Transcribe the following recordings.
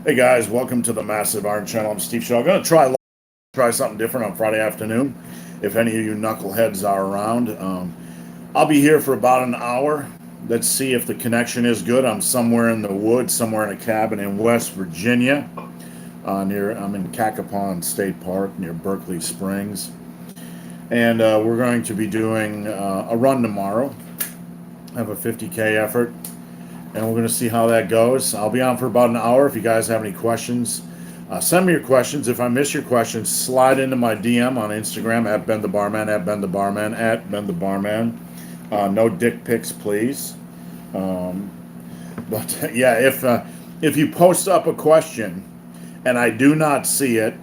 Hey guys, welcome to the Massive Iron Channel. I'm Steve Shaw. I'm going to try something different on Friday afternoon. If any of you knuckleheads are around, I'll be here for about an hour. Let's see if the connection is good. I'm somewhere in the woods, somewhere in a cabin in West Virginia. I'm in Cacapon State Park near Berkeley Springs, and we're going to be doing a run tomorrow. I have a 50K effort, and we're going to see how that goes. I'll be on for about an hour. If you guys have any questions, send me your questions. If I miss your questions, slide into my DM on Instagram at Ben the Barman, at Ben the Barman, at Ben the Barman. No dick pics, please. But yeah, if you post up a question and I do not see it,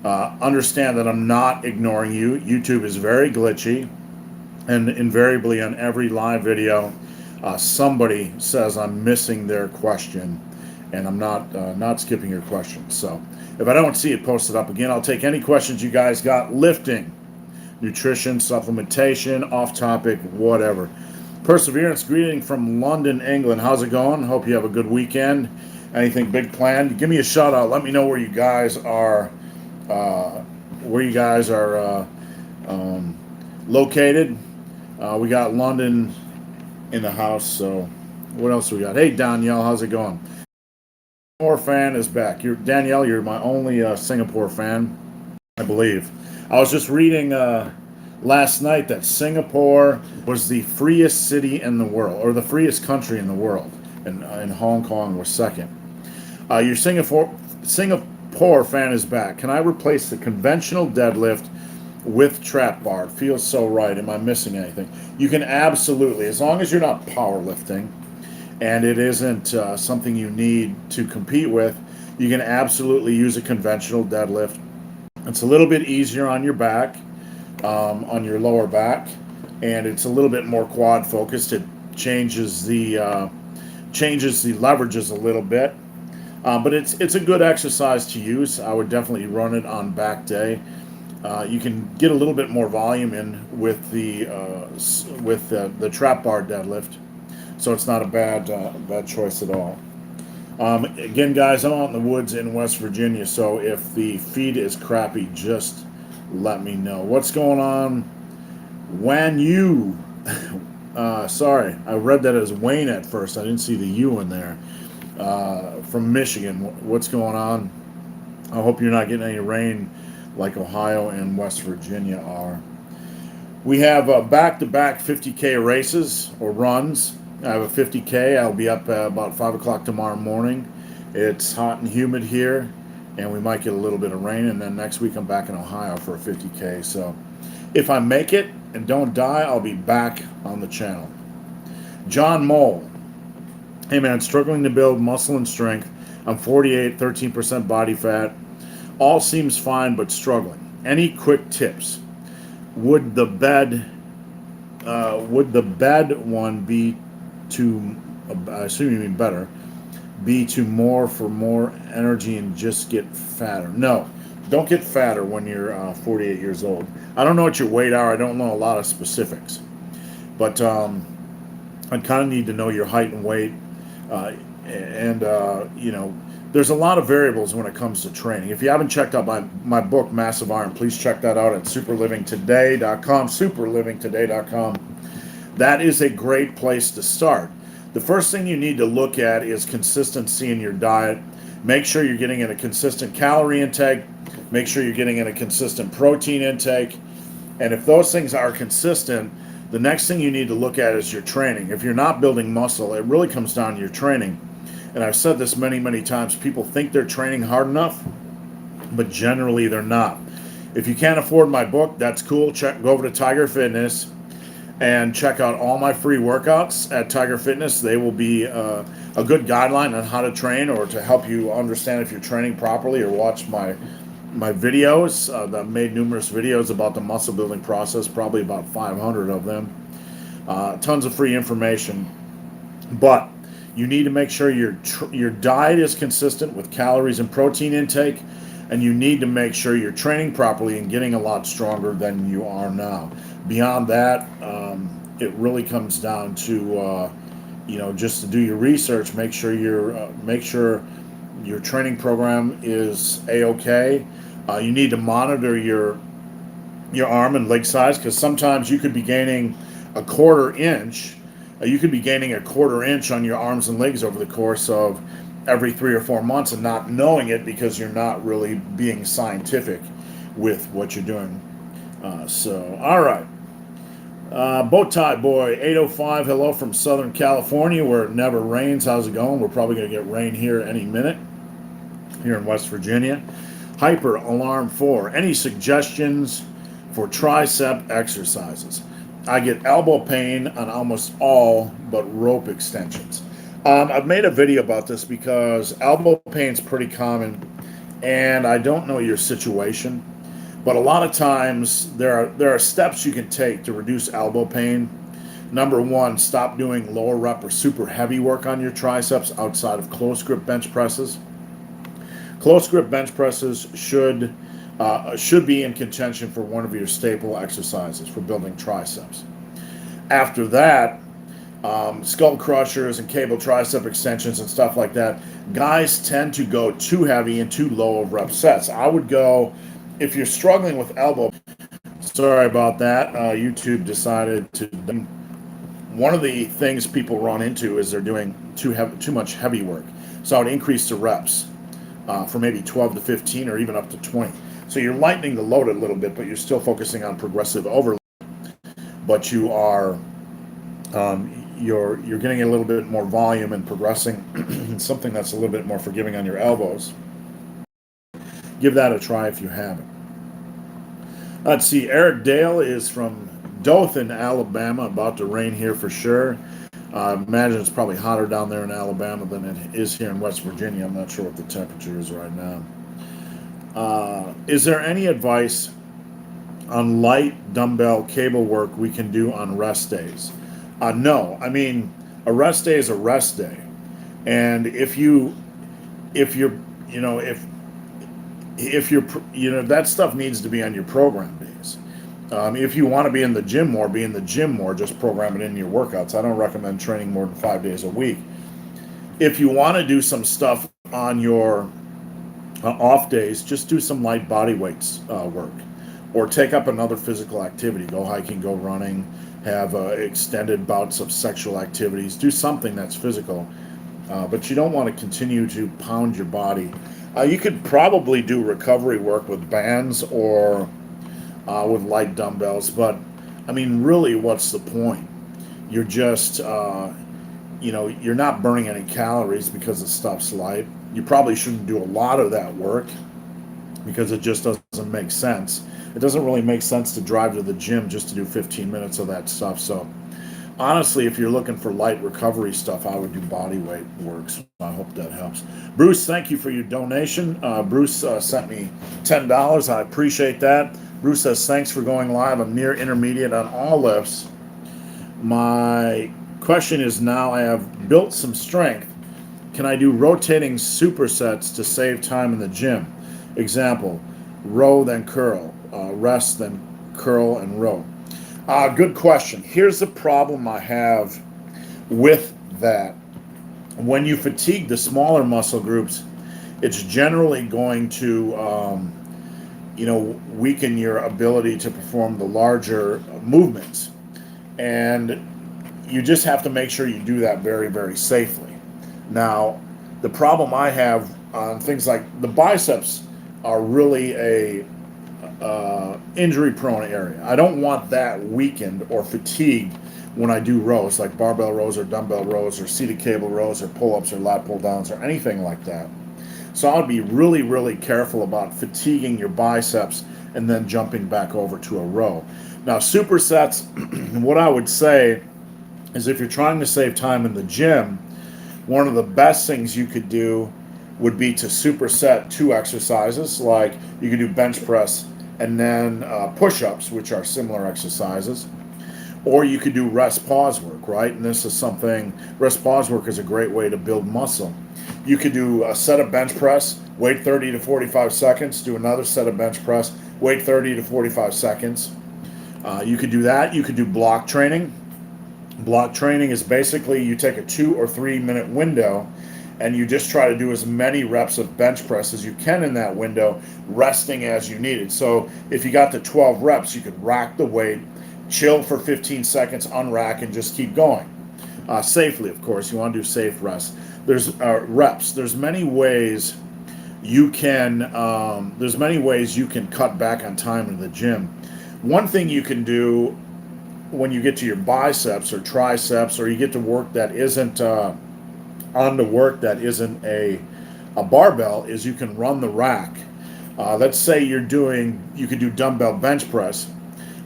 understand that I'm not ignoring you. YouTube is very glitchy, and invariably on every live video, somebody says I'm missing their question, and I'm not skipping your question. So if I don't see it posted up again, I'll take any questions you guys got. Lifting, nutrition, supplementation, off topic, whatever. Perseverance greeting from London, England. How's it going? Hope you have a good weekend. Anything big planned? Give me a shout out. Let me know where you guys are. Located. We got London in the house. So what else we got? Hey Danielle, how's it going? Singapore fan is back. Danielle. You're my only Singapore fan, I believe. I was just reading last night that Singapore was the freest city in the world, or the freest country in the world, and Hong Kong was second. Your Singapore fan is back. Can I replace the conventional deadlift with trap bar? It feels so right. Am I missing anything? You can absolutely, as long as you're not powerlifting and it isn't something you need to compete with, you can absolutely use a conventional deadlift. It's a little bit easier on your back, on your lower back, and it's a little bit more quad focused. It changes the leverages a little bit, but it's a good exercise to use. I would definitely run it on back day. You can get a little bit more volume in with the trap bar deadlift, so it's not a bad choice at all. Again, guys, I'm out in the woods in West Virginia, so if the feed is crappy, just let me know. What's going on? When you, sorry, I read that as Wayne at first. I didn't see the U in there. From Michigan, what's going on? I hope you're not getting any rain like Ohio and West Virginia are. We have back-to-back 50K races or runs. I have a 50K. I'll be up about 5 o'clock tomorrow morning. It's hot and humid here, and we might get a little bit of rain. And then next week I'm back in Ohio for a 50K. So if I make it and don't die, I'll be back on the channel. John Mole. Hey man, struggling to build muscle and strength. I'm 48, 13% body fat. All seems fine, but struggling. Any quick tips? Would the bed one be to, I assume you mean better, be to more for more energy and just get fatter? No, don't get fatter when you're 48 years old. I don't know what your weight are. I don't know a lot of specifics, but I kind of need to know your height and weight, and there's a lot of variables when it comes to training. If you haven't checked out my book, Massive Iron, please check that out at superlivingtoday.com, superlivingtoday.com. That is a great place to start. The first thing you need to look at is consistency in your diet. Make sure you're getting in a consistent calorie intake. Make sure you're getting in a consistent protein intake. And if those things are consistent, the next thing you need to look at is your training. If you're not building muscle, it really comes down to your training. And I've said this many, many times. People think they're training hard enough, but generally they're not. If you can't afford my book, that's cool. Go over to Tiger Fitness and check out all my free workouts at Tiger Fitness. They will be a good guideline on how to train, or to help you understand if you're training properly, or watch my videos. I've made numerous videos about the muscle building process, probably about 500 of them. Tons of free information. But you need to make sure your diet is consistent with calories and protein intake, and you need to make sure you're training properly and getting a lot stronger than you are now. Beyond that, it really comes down to just to do your research. Make sure your training program is a-okay. You need to monitor your arm and leg size, because sometimes you could be gaining a quarter inch. You could be gaining a quarter inch on your arms and legs over the course of every 3 or 4 months and not knowing it, because you're not really being scientific with what you're doing. All right. Bowtie Boy 805, hello from Southern California, where it never rains. How's it going? We're probably going to get rain here any minute here in West Virginia. Hyper Alarm 4, any suggestions for tricep exercises? I get elbow pain on almost all but rope extensions. I've made a video about this because elbow pain is pretty common, and I don't know your situation, but a lot of times there are steps you can take to reduce elbow pain. Number one, stop doing lower rep or super heavy work on your triceps outside of close grip bench presses. Close grip bench presses should be in contention for one of your staple exercises for building triceps. After that, skull crushers and cable tricep extensions and stuff like that, guys tend to go too heavy and too low of rep sets. I would go, if you're struggling with elbow, sorry about that, YouTube decided to, one of the things people run into is they're doing too much heavy work. So I would increase the reps for maybe 12 to 15 or even up to 20. So you're lightening the load a little bit, but you're still focusing on progressive overload. But you are you're getting a little bit more volume and progressing something that's a little bit more forgiving on your elbows. Give that a try if you haven't. Let's see. Eric Dale is from Dothan, Alabama. About to rain here for sure. I imagine it's probably hotter down there in Alabama than it is here in West Virginia. I'm not sure what the temperature is right now. Is there any advice on light dumbbell cable work we can do on rest days? No. I mean, a rest day is a rest day. And if you're that stuff needs to be on your program days. If you want to be in the gym more, be in the gym more. Just program it in your workouts. I don't recommend training more than 5 days a week. If you want to do some stuff on your off days, just do some light body weights work, or take up another physical activity. Go hiking, go running, have extended bouts of sexual activities. Do something that's physical, but you don't want to continue to pound your body. You could probably do recovery work with bands or with light dumbbells, but I mean, really, what's the point? You're just, you're not burning any calories because the stuff's light. You probably shouldn't do a lot of that work because it just doesn't make sense. It doesn't really make sense to drive to the gym just to do 15 minutes of that stuff. So honestly, if you're looking for light recovery stuff, I would do body weight work. So I hope that helps. Bruce, thank you for your donation. Bruce sent me $10. I appreciate that. Bruce says, thanks for going live. I'm near intermediate on all lifts. My question is, now I have built some strength. Can I do rotating supersets to save time in the gym? Example, row then curl, rest then curl and row. Good question. Here's the problem I have with that. When you fatigue the smaller muscle groups, it's generally going to weaken your ability to perform the larger movements. And you just have to make sure you do that very, very safely. Now, the problem I have on things like the biceps are really a injury-prone area. I don't want that weakened or fatigued when I do rows, like barbell rows or dumbbell rows or seated cable rows or pull-ups or lat pull-downs or anything like that. So I would be really, really careful about fatiguing your biceps and then jumping back over to a row. Now, supersets, what I would say is if you're trying to save time in the gym, one of the best things you could do would be to superset 2 exercises. Like you could do bench press and then push-ups, which are similar exercises. Or you could do rest pause work, right? And this is something, rest pause work is a great way to build muscle. You could do a set of bench press, wait 30 to 45 seconds, do another set of bench press, wait 30 to 45 seconds. You could do that. You could do block training. Block training is basically you take a 2 or 3 minute window and you just try to do as many reps of bench press as you can in that window, resting as you need it. So if you got to 12 reps, you could rack the weight, chill for 15 seconds, unrack, and just keep going. Safely, of course. You want to do safe rests. There's reps. There's many ways you can. There's many ways you can cut back on time in the gym. One thing you can do when you get to your biceps or triceps, or you get to work that isn't on the work that isn't a barbell, is you can run the rack. Let's say you could do dumbbell bench press.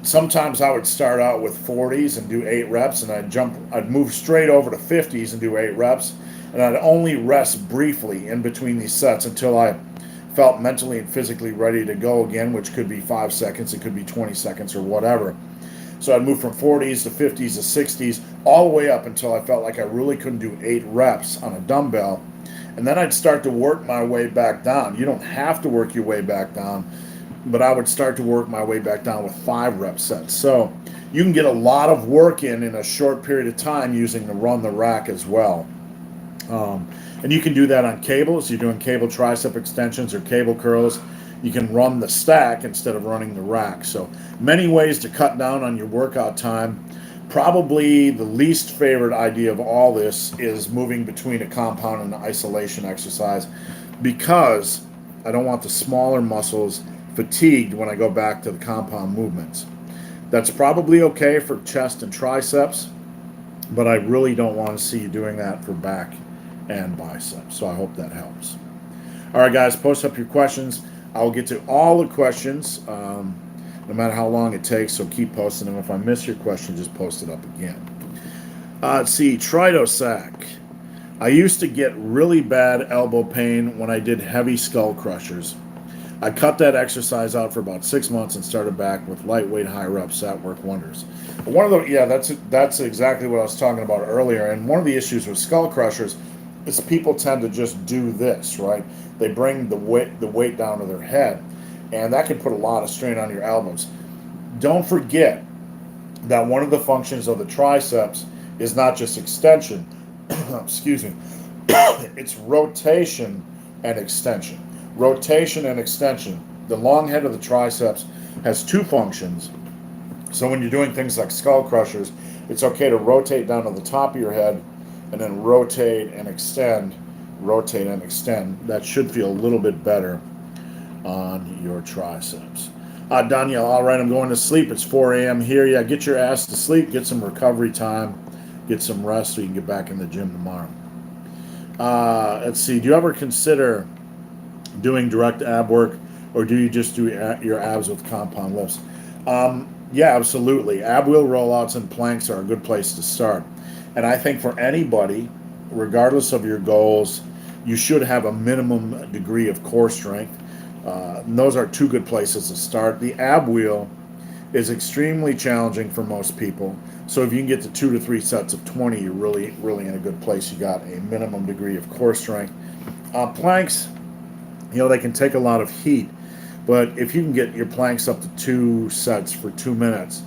Sometimes I would start out with 40s and do 8 reps, and I'd move straight over to 50s and do 8 reps, and I'd only rest briefly in between these sets until I felt mentally and physically ready to go again, which could be 5 seconds, it could be 20 seconds or whatever. So I'd move from 40s to 50s to 60s, all the way up until I felt like I really couldn't do 8 reps on a dumbbell. And then I'd start to work my way back down. You don't have to work your way back down, but I would start to work my way back down with 5 rep sets. So you can get a lot of work in a short period of time using the run the rack as well. And you can do that on cables. You're doing cable tricep extensions or cable curls. You can run the stack instead of running the rack. So many ways to cut down on your workout time. Probably the least favorite idea of all this is moving between a compound and an isolation exercise, because I don't want the smaller muscles fatigued when I go back to the compound movements. That's probably okay for chest and triceps, but I really don't want to see you doing that for back and biceps. So I hope that helps. All right, guys, post up your questions. I will get to all the questions, no matter how long it takes, so keep posting them. If I miss your question, just post it up again. Let's see, Tritosac. I used to get really bad elbow pain when I did heavy skull crushers. I cut that exercise out for about 6 months and started back with lightweight high reps. That worked wonders. That's exactly what I was talking about earlier. And one of the issues with skull crushers is people tend to just do this, right? They bring the weight down to their head, and that can put a lot of strain on your elbows. Don't forget that one of the functions of the triceps is not just extension, excuse me, it's rotation and extension. Rotation and extension. The long head of the triceps has 2 functions. So when you're doing things like skull crushers, it's okay to rotate down to the top of your head and then rotate and extend, rotate and extend. That should feel a little bit better on your triceps. Danielle, all right, I'm going to sleep. It's 4 a.m. here. Yeah, get your ass to sleep. Get some recovery time. Get some rest so you can get back in the gym tomorrow. Let's see. Do you ever consider doing direct ab work, or do you just do your abs with compound lifts? Yeah, absolutely. Ab wheel rollouts and planks are a good place to start. And I think for anybody, regardless of your goals, you should have a minimum degree of core strength. And those are 2 good places to start. The ab wheel is extremely challenging for most people. So if you can get to 2 to 3 sets of 20, you're really, really in a good place. You got a minimum degree of core strength. Planks, they can take a lot of heat, but if you can get your planks up to 2 sets for 2 minutes,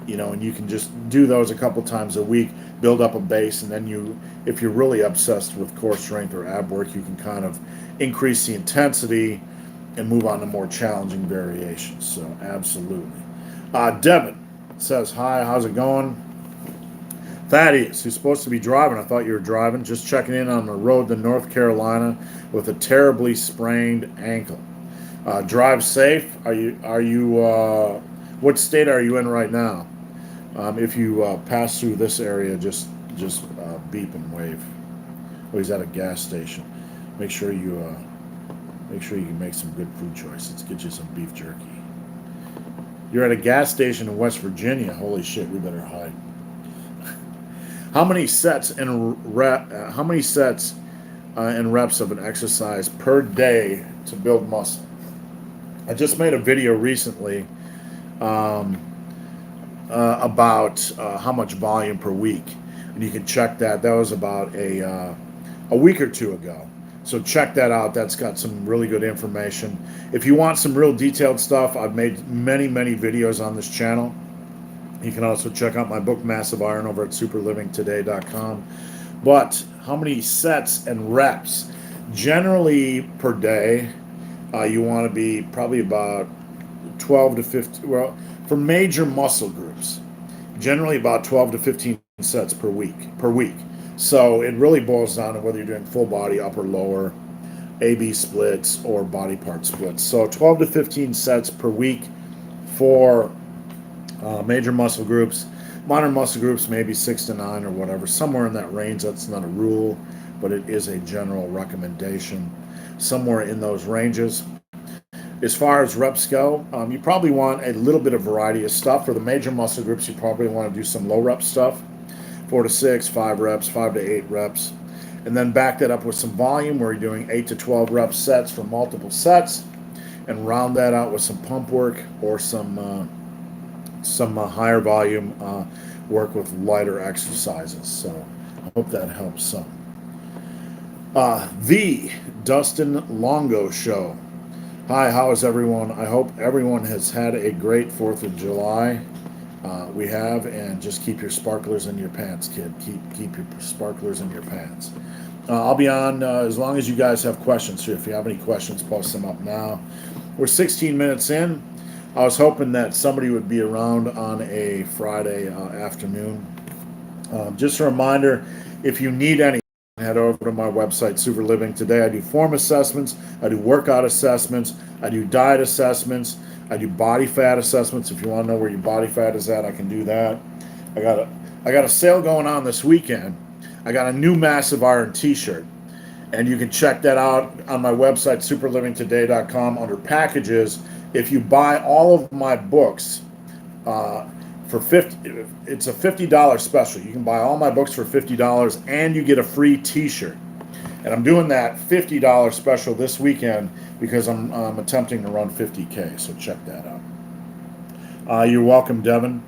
and you can just do those a couple times a week, build up a base, and then if you're really obsessed with core strength or ab work, you can kind of increase the intensity and move on to more challenging variations. So absolutely. Devin says, hi, how's it going? Thaddeus, who's supposed to be driving, I thought you were driving, just checking in on the road to North Carolina with a terribly sprained ankle. Drive safe. Are you what state are you in right now? If you pass through this area, just beep and wave. Oh, he's at a gas station. Make sure you can make some good food choices. Get you some beef jerky. You're at a gas station in West Virginia. Holy shit, we better hide. How many sets and reps of an exercise per day to build muscle? I just made a video recently about how much volume per week, and you can check that. That was about a week or 2 ago. So check that out. That's got some really good information. If you want some real detailed stuff, I've made many, many videos on this channel. You can also check out my book, Massive Iron, over at superlivingtoday.com. But how many sets and reps. Generally per day, you want to be probably about 12 to 15. Well, for major muscle groups, generally about 12 to 15 sets per week. So it really boils down to whether you're doing full body, upper, lower, AB splits, or body part splits. So 12 to 15 sets per week for major muscle groups. Minor muscle groups, maybe 6 to 9 or whatever, somewhere in that range. That's not a rule, but it is a general recommendation, somewhere in those ranges. As far as reps go, you probably want a little bit of variety of stuff. For the major muscle groups, you probably want to do some low rep stuff, 4 to 6, 5 reps, 5 to 8 reps, and then back that up with some volume where you're doing 8 to 12 rep sets for multiple sets, and round that out with some pump work or some higher volume work with lighter exercises. So I hope that helps some. The Dustin Longo Show. Hi, how is everyone? I hope everyone has had a great 4th of July. We have, and just keep your sparklers in your pants, kid. Keep your sparklers in your pants. I'll be on as long as you guys have questions. So if you have any questions, post them up now. We're 16 minutes in. I was hoping that somebody would be around on a Friday afternoon. Just a reminder, if you need any, head over to my website, Super Living Today. I do form assessments, I do workout assessments, I do diet assessments, I do body fat assessments. If you want to know where your body fat is at, I can do that. I got a sale going on this weekend. I got a new Massive Iron t-shirt, and you can check that out on my website, superlivingtoday.com, under packages. If you buy all of my books for $50, it's a $50 special. You can buy all my books for $50 and you get a free t-shirt. And I'm doing that $50 special this weekend because I'm attempting to run 50K, so check that out. You're welcome, Devin.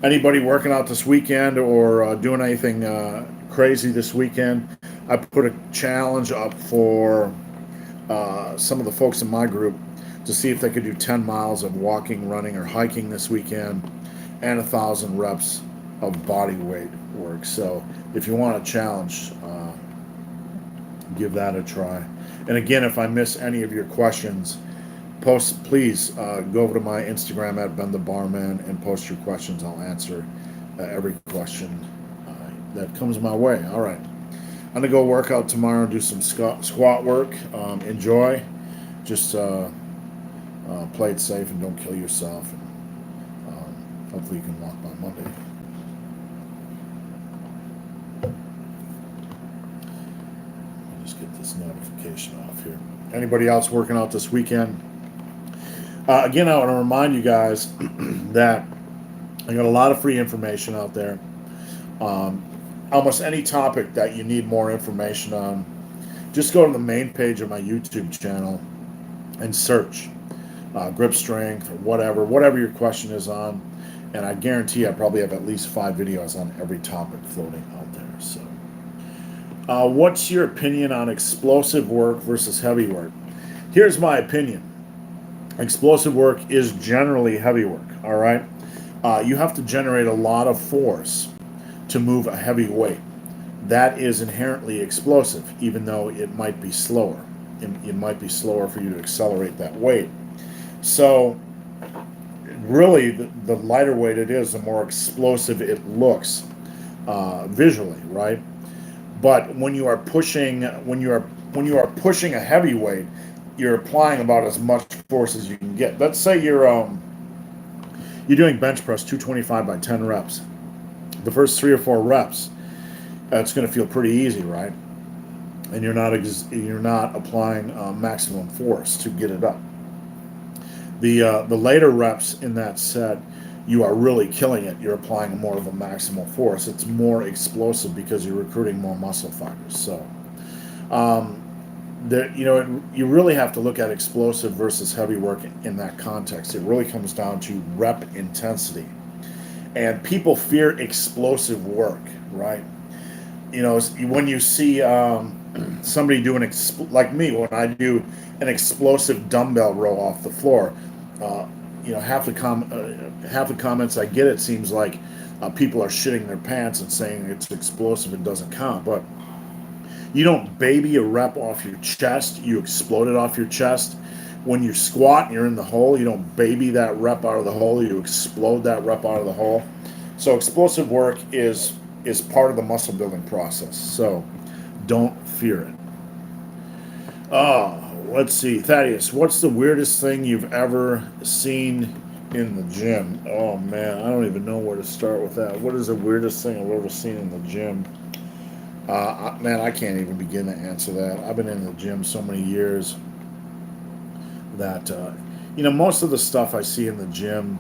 Anybody working out this weekend or doing anything crazy this weekend, I put a challenge up for some of the folks in my group to see if they could do 10 miles of walking, running, or hiking this weekend, and 1,000 reps of body weight work. So if you want a challenge, give that a try. And again, if I miss any of your questions, please go over to my Instagram at Ben the Barman and post your questions. I'll answer every question that comes my way. All right. I'm going to go work out tomorrow and do some squat work. Enjoy. Just play it safe and don't kill yourself. And hopefully you can walk by Monday. I'll just get this notification off here. Anybody else working out this weekend? Again, I want to remind you guys that I got a lot of free information out there. Almost any topic that you need more information on, just go to the main page of my YouTube channel and search grip strength or whatever your question is on, and I guarantee I probably have at least 5 videos on every topic floating out there. So what's your opinion on explosive work versus heavy work? Here's my opinion. Explosive work is generally heavy work. All right, you have to generate a lot of force to move a heavy weight. That is inherently explosive, even though it might be slower. It might be slower for you to accelerate that weight. So really, the lighter weight it is, the more explosive it looks visually, right? But when you are pushing a heavy weight, you're applying about as much force as you can get. Let's say you're doing bench press 225 by 10 reps. The first 3 or 4 reps, it's going to feel pretty easy, right? And you're not applying maximum force to get it up. The later reps in that set, you are really killing it. You're applying more of a maximal force. It's more explosive because you're recruiting more muscle fibers. So, you really have to look at explosive versus heavy work in that context. It really comes down to rep intensity. And people fear explosive work, right? When you see somebody do like me, when I do an explosive dumbbell row off the floor, half the comments I get, it seems like People are shitting their pants and saying it's explosive and doesn't count. But you don't baby a rep off your chest, you explode it off your chest. When you squat and you're in the hole, you don't baby that rep out of the hole, you explode that rep out of the hole. So explosive work is part of the muscle building process. So don't fear it. Let's see. Thaddeus, what's the weirdest thing you've ever seen in the gym? Oh man, I don't even know where to start with that. What is the weirdest thing I've ever seen in the gym? Man, I can't even begin to answer that. I've been in the gym so many years that most of the stuff I see in the gym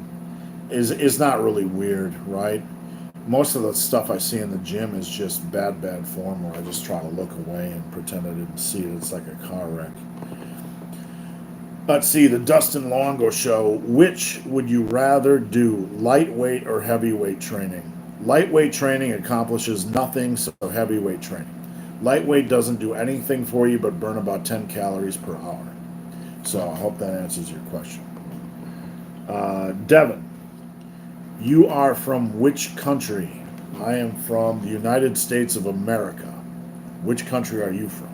is not really weird, right? Most of the stuff I see in the gym is just bad form where I just try to look away and pretend I didn't see it. It's like a car wreck. Let's see, the Dustin Longo Show. Which would you rather do, lightweight or heavyweight training? Lightweight training accomplishes nothing, so heavyweight training. Lightweight doesn't do anything for you but burn about 10 calories per hour. So I hope that answers your question. Devin, you are from which country? I am from the United States of America. Which country are you from?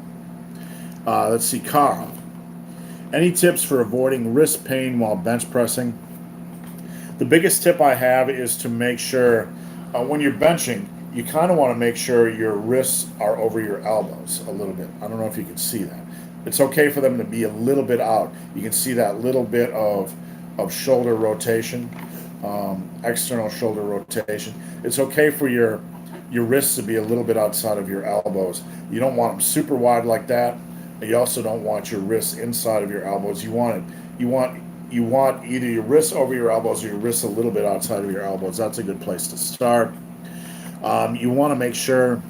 Let's see, Carl. Any tips for avoiding wrist pain while bench pressing? The biggest tip I have is to make sure when you're benching, you kind of want to make sure your wrists are over your elbows a little bit. I don't know if you can see that. It's okay for them to be a little bit out. You can see that little bit of shoulder rotation, external shoulder rotation. It's okay for your wrists to be a little bit outside of your elbows. You don't want them super wide like that. You also don't want your wrists inside of your elbows. You want either your wrists over your elbows or your wrists a little bit outside of your elbows. That's a good place to start. You want to make sure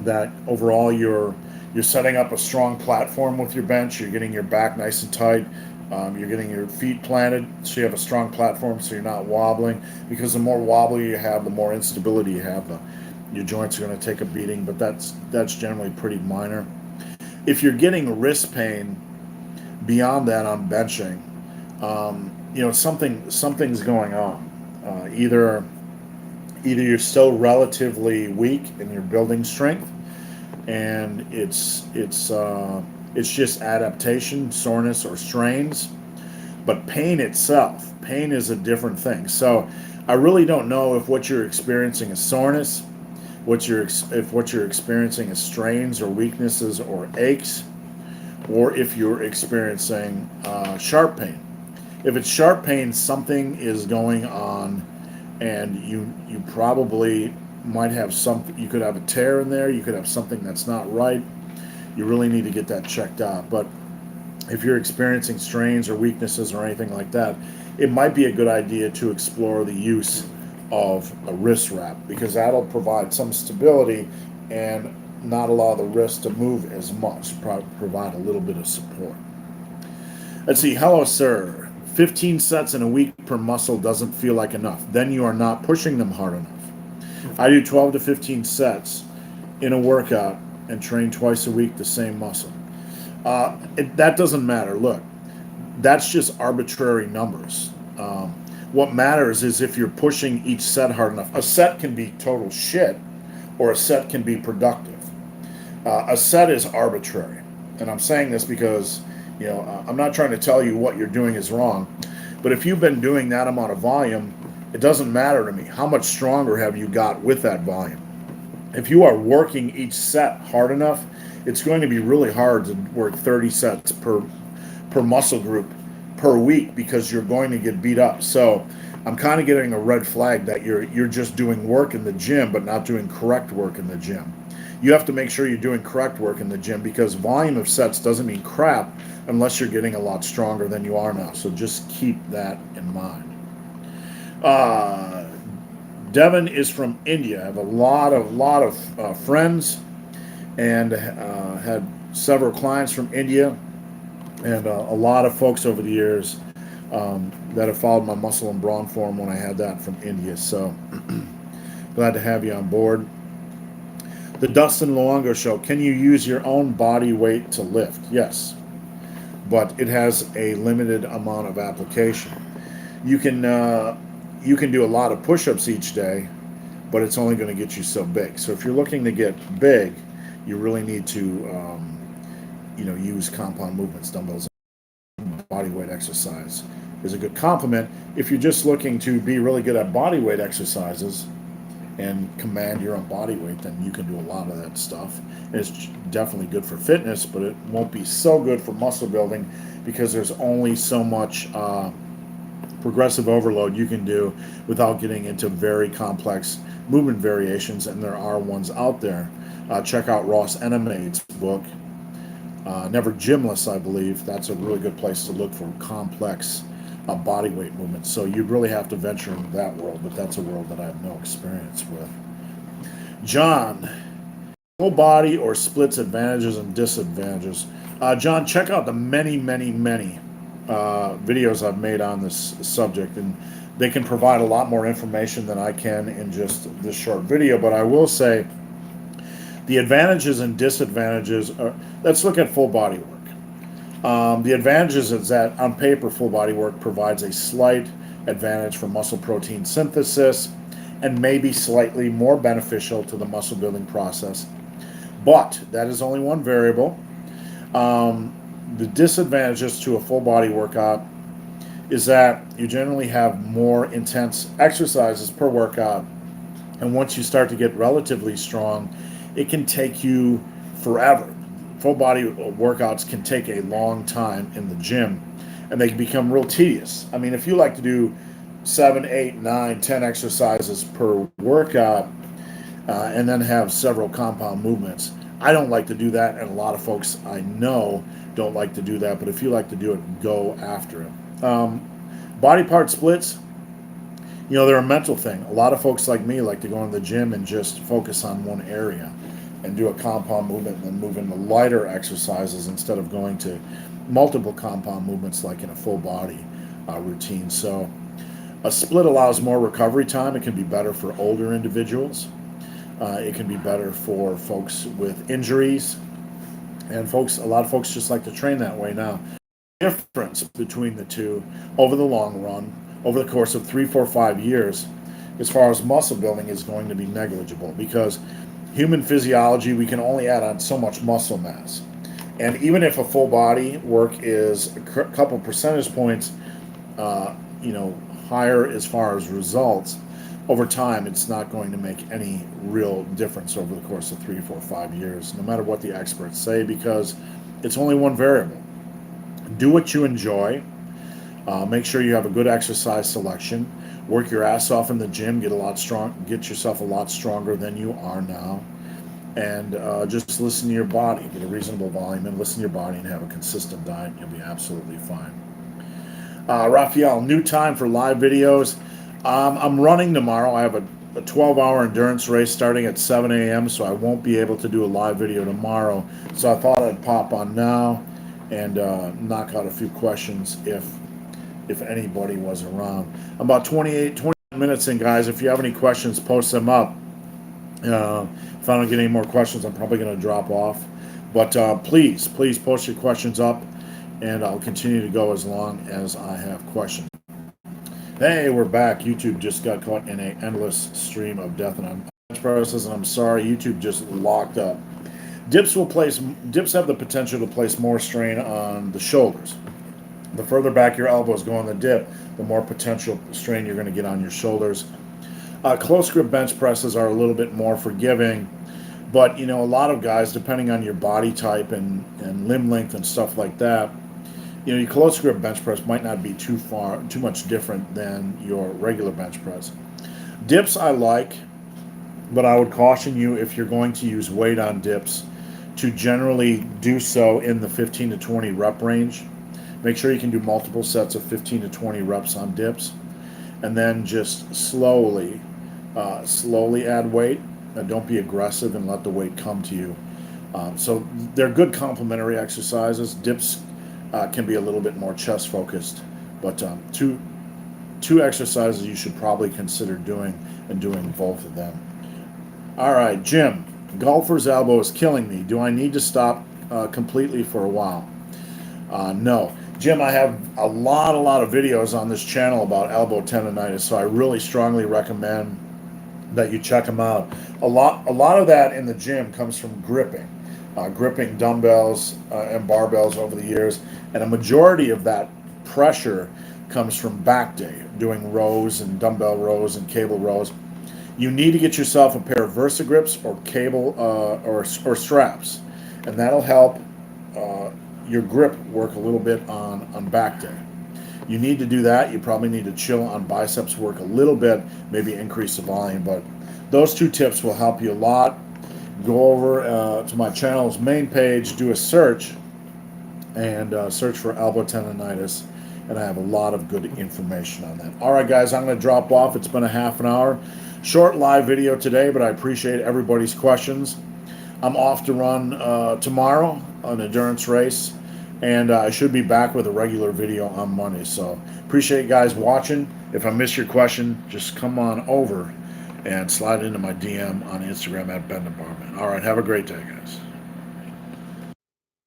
that overall you're setting up a strong platform with your bench. You're getting your back nice and tight. You're getting your feet planted so you have a strong platform so you're not wobbling. Because the more wobbly you have, the more instability you have. Your joints are going to take a beating, but that's generally pretty minor. If you're getting wrist pain beyond that on benching, something's going on. Either you're still relatively weak and you're building strength, and it's just adaptation, soreness, or strains. But pain itself, pain is a different thing. So I really don't know if what you're experiencing is soreness, if what you're experiencing is strains or weaknesses or aches, or if you're experiencing sharp pain. If it's sharp pain, something is going on, and you probably might have something. You could have a tear in there. You could have something that's not right. You really need to get that checked out. But if you're experiencing strains or weaknesses or anything like that, it might be a good idea to explore the use of a wrist wrap, because that'll provide some stability and not allow the wrist to move as much, provide a little bit of support. Let's see. Hello, sir. 15 sets in a week per muscle doesn't feel like enough. Then you are not pushing them hard enough. I do 12 to 15 sets in a workout and train twice a week the same muscle. That doesn't matter. Look, that's just arbitrary numbers. What matters is if you're pushing each set hard enough. A set can be total shit, or a set can be productive. A set is arbitrary. And I'm saying this because, I'm not trying to tell you what you're doing is wrong. But if you've been doing that amount of volume, it doesn't matter to me. How much stronger have you got with that volume? If you are working each set hard enough, it's going to be really hard to work 30 sets per muscle group per week, because you're going to get beat up. So I'm kind of getting a red flag that you're just doing work in the gym but not doing correct work in the gym. You have to make sure you're doing correct work in the gym, because volume of sets doesn't mean crap unless you're getting a lot stronger than you are now. So just keep that in mind. Devin is from India. I have a lot of friends and had several clients from India, and a lot of folks over the years that have followed my muscle and brawn form when I had that from India. So glad to have you on board. The Dustin Luongo Show. Can you use your own body weight to lift? Yes, but it has a limited amount of application. You can you can do a lot of push-ups each day, but it's only going to get you so big. So if you're looking to get big, you really need to, use compound movements, dumbbells, body weight exercise is a good complement. If you're just looking to be really good at body weight exercises and command your own body weight, then you can do a lot of that stuff. And it's definitely good for fitness, but it won't be so good for muscle building because there's only so much progressive overload you can do without getting into very complex movement variations, and there are ones out there. Check out Ross Enamade's book, Never Gymless, I believe. That's a really good place to look for complex body weight movements. So you'd really have to venture into that world, but that's a world that I have no experience with. John, full body or splits advantages and disadvantages. John, check out the many videos I've made on this subject, and they can provide a lot more information than I can in just this short video. But I will say the advantages and disadvantages are, let's look at full body work. The advantages is that on paper, full body work provides a slight advantage for muscle protein synthesis and may be slightly more beneficial to the muscle building process. But that is only one variable. The disadvantages to a full body workout is that you generally have more intense exercises per workout. And once you start to get relatively strong, it can take you forever. Full body workouts can take a long time in the gym, and they can become real tedious. I mean, if you like to do 7, 8, 9, 10 exercises per workout and then have several compound movements, I don't like to do that, and a lot of folks I know don't like to do that. But if you like to do it, go after it. Body part splits, they're a mental thing. A lot of folks like me like to go in the gym and just focus on one area and do a compound movement and then move into lighter exercises instead of going to multiple compound movements like in a full body routine. So a split allows more recovery time. It can be better for older individuals. It can be better for folks with injuries, and a lot of folks just like to train that way now. The difference between the two over the long run, over the course of 3, 4, 5 years, as far as muscle building, is going to be negligible, because human physiology, we can only add on so much muscle mass. And even if a full body work is a couple percentage points higher as far as results, over time it's not going to make any real difference over the course of 3, 4, 5 years, no matter what the experts say, because it's only one variable. Do what you enjoy. Make sure you have a good exercise selection. Work your ass off in the gym. Get yourself a lot stronger than you are now. And just listen to your body. Get a reasonable volume and listen to your body, and have a consistent diet. You'll be absolutely fine. Raphael, new time for live videos. I'm running tomorrow. I have a 12-hour endurance race starting at 7 a.m., so I won't be able to do a live video tomorrow. So I thought I'd pop on now and knock out a few questions if anybody was around. I'm about 28 minutes in, guys. If you have any questions, post them up. If I don't get any more questions, I'm probably going to drop off. But please post your questions up, and I'll continue to go as long as I have questions. Hey, we're back. YouTube just got caught in an endless stream of death and bench presses, and I'm sorry, YouTube just locked up. Dips have the potential to place more strain on the shoulders. The further back your elbows go on the dip, the more potential strain you're going to get on your shoulders. Close grip bench presses are a little bit more forgiving, but a lot of guys, depending on your body type and limb length and stuff like that, your close grip bench press might not be too much different than your regular bench press. Dips I like, but I would caution you, if you're going to use weight on dips, to generally do so in the 15 to 20 rep range. Make sure you can do multiple sets of 15 to 20 reps on dips, and then just slowly add weight. Don't be aggressive and let the weight come to you. So they're good complementary exercises. Dips can be a little bit more chest focused, but two exercises you should probably consider doing, and doing both of them. All right, Jim, golfer's elbow is killing me. Do I need to stop completely for a while? No. Jim, I have a lot of videos on this channel about elbow tendonitis, so I really strongly recommend that you check them out. A lot of that in the gym comes from gripping dumbbells and barbells over the years, and a majority of that pressure comes from back day, doing rows and dumbbell rows and cable rows. You need to get yourself a pair of VersaGrips or cable or straps, and that'll help uh, your grip work a little bit on back day. You need to do that. You probably need to chill on biceps work a little bit, maybe increase the volume, but those two tips will help you a lot. Go over to my channel's main page, do a search, and search for elbow tendonitis, and I have a lot of good information on that. All right, guys, I'm going to drop off. It's been a half an hour. Short live video today, but I appreciate everybody's questions. I'm off to run tomorrow, an endurance race, and I should be back with a regular video on Monday. So appreciate you guys watching. If I miss your question, just come on over and slide into my DM on Instagram at Ben the Barman. All right, have a great day, guys.